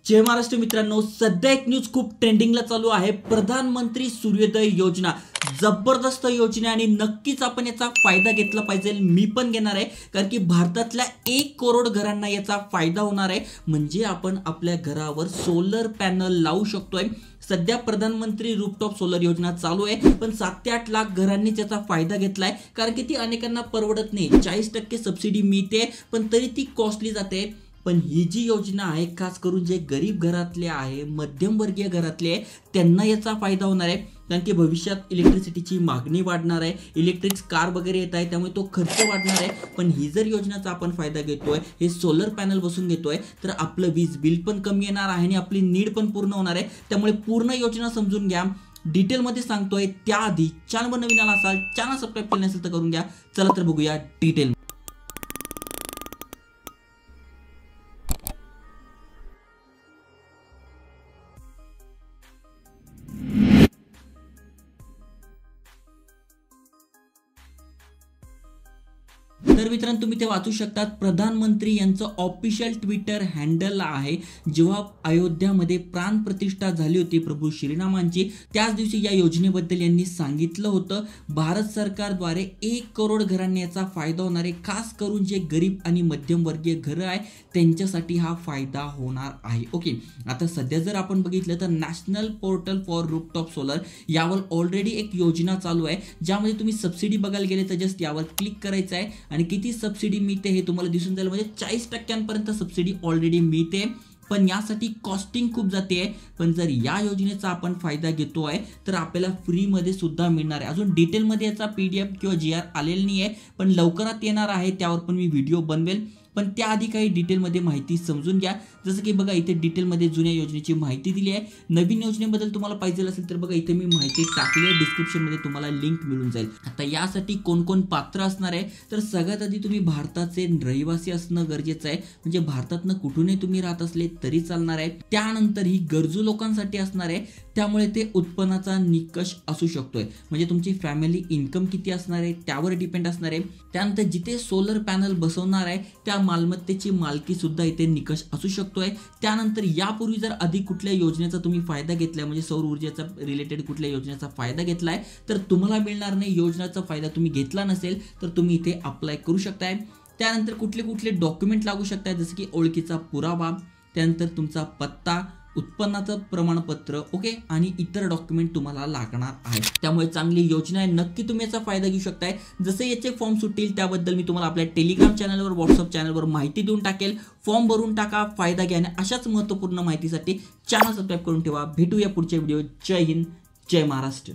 जय महाराष्ट्र मित्रांनो, सध्या एक न्यूज खूप ट्रेंडिंगला चालू आहे। प्रधानमंत्री सूर्योदय योजना जबरदस्त योजना आणि नक्कीच आपण याचा फायदा घेतला पाहिजे। मी पण घेणार आहे कारण की भारतातल्या 1 करोड घरांना याचा फायदा होणार आहे। म्हणजे आपण आपल्या घरावर सोलर पॅनल लावू शकतोय। सध्या प्रधानमंत्री रूफटॉप सोलर योजना चालू आहे, पण 7 ते 8 लाख घरांनी त्याचा फायदा घेतलाय कारण की ती अनेकांना परवडत नाही। 40% सबसिडी मिळते पण तरी ती कॉस्टली जाते। पण ही जी योजना आहे खास करून जे गरीब घरातले आहे, मध्यमवर्गीय घरातले आहे, त्यांना याचा फायदा होणार आहे। कारण की भविष्यात इलेक्ट्रिसिटीची मागणी वाढणार आहे, इलेक्ट्रिक कार वगैरे येत आहे, त्यामुळे तो खर्च वाढणार आहे। पण ही जर योजनेचा आपण फायदा घेतोय, हे सोलर पॅनल बसून घेतोय, तर आपलं वीज बिल पण कमी येणार आहे आणि आपली नीड पण पूर्ण होणार आहे। त्यामुळे पूर्ण योजना समजून घ्या, डिटेल मध्ये सांगतोय। त्याआधी चॅनलवर नवीन आला असाल, चॅनल सबस्क्राइब केलं नसेल तर करून घ्या। चला तर बघूया डिटेल। तर मित्रांनो, तुम्ही ते वाचू शकतात। प्रधानमंत्री यांचं ऑफिशियल ट्विटर हँडल आहे। जेव्हा अयोध्यामध्ये प्राण प्रतिष्ठा झाली होती प्रभू श्रीरामांची, त्याच दिवशी या योजनेबद्दल यांनी सांगितलं होतं। भारत सरकारद्वारे 1 करोड घरांना याचा फायदा होणार आहे। खास करून जे गरीब आणि मध्यमवर्गीय घरं आहे त्यांच्यासाठी हा फायदा होणार आहे। ओके, आता सध्या जर आपण बघितलं तर national portal for rooftop solar यावर ऑलरेडी एक योजना चालू आहे, ज्यामध्ये तुम्ही सबसिडी बघायला गेले तर जस्ट यावर क्लिक करायचं आहे आणि किती सबसिडी मिळते हे तुम्हाला दिसून जाईल। म्हणजे 40% सबसिडी ऑलरेडी मिळते, पण यासाठी कॉस्टिंग खूप जाते। पण जर या योजनेचा आपण फायदा घेतोय तर आपल्याला फ्री मध्ये सुद्धा मिळणार आहे। अजून डिटेल मध्ये याचा PDF किंवा GR आलेला नाही आहे, पण लवकरात येणार आहे, त्यावर पण मी व्हिडिओ बनवेल। पण त्याआधी काही डिटेलमध्ये माहिती समजून घ्या। जसं की बघा, इथे डिटेलमध्ये जुन्या योजनेची माहिती दिली आहे। नवीन योजनेबद्दल तुम्हाला पाहिजे असेल तर बघा, इथे मी माहिती टाकली आहे, डिस्क्रिप्शनमध्ये तुम्हाला लिंक मिळून जाईल। आता यासाठी कोण कोण पात्र असणार आहे, तर सगळ्यात आधी तुम्ही भारताचे रहिवासी असणं गरजेचं आहे। म्हणजे भारतातनं कुठूनही तुम्ही राहत असले तरी चालणार आहे। त्यानंतर ही गरजू लोकांसाठी असणार आहे, त्यामुळे ते उत्पन्नाचा निकष असू शकतोय। म्हणजे तुमची फॅमिली इन्कम किती असणार आहे त्यावर डिपेंड असणार आहे। त्यानंतर जिथे सोलर पॅनल बसवणार आहे त्या मालमत्तेची मालकी सुद्धा इथे निकष असू शकतोय। त्यानंतर यापूर्वी जर अधिक कुठल्या योजनेचा तुम्ही फायदा घेतलाय, म्हणजे सौर ऊर्जेचा रिलेटेड कुठल्या योजनेचा फायदा घेतलाय, तर तुम्हाला मिळणार नाही। योजनेचा फायदा तुम्ही घेतला नसेल तर तुम्ही इथे अप्लाय करू शकताय। त्यानंतर कुठले कुठले डॉक्युमेंट लागू शकतात, जसं की ओळखीचा पुरावा, त्यानंतर तुमचा पत्ता, उत्पन्नाचं प्रमाणपत्र, ओके, आणि इतर डॉक्युमेंट तुम्हाला लागणार आहे। त्यामुळे चांगली योजना आहे, नक्की तुम्ही याचा फायदा घेऊ शकताय। जसे याचे फॉर्म सुटतील त्याबद्दल मी तुम्हाला आपल्या टेलिग्राम चॅनलवर, व्हॉट्सअप चॅनलवर माहिती देऊन टाकेल। फॉर्म भरून टाका, फायदा घ्या आणि अशाच महत्त्वपूर्ण माहितीसाठी चॅनल सबस्क्राइब करून ठेवा। भेटूया पुढच्या व्हिडिओ। जय हिंद, जय महाराष्ट्र।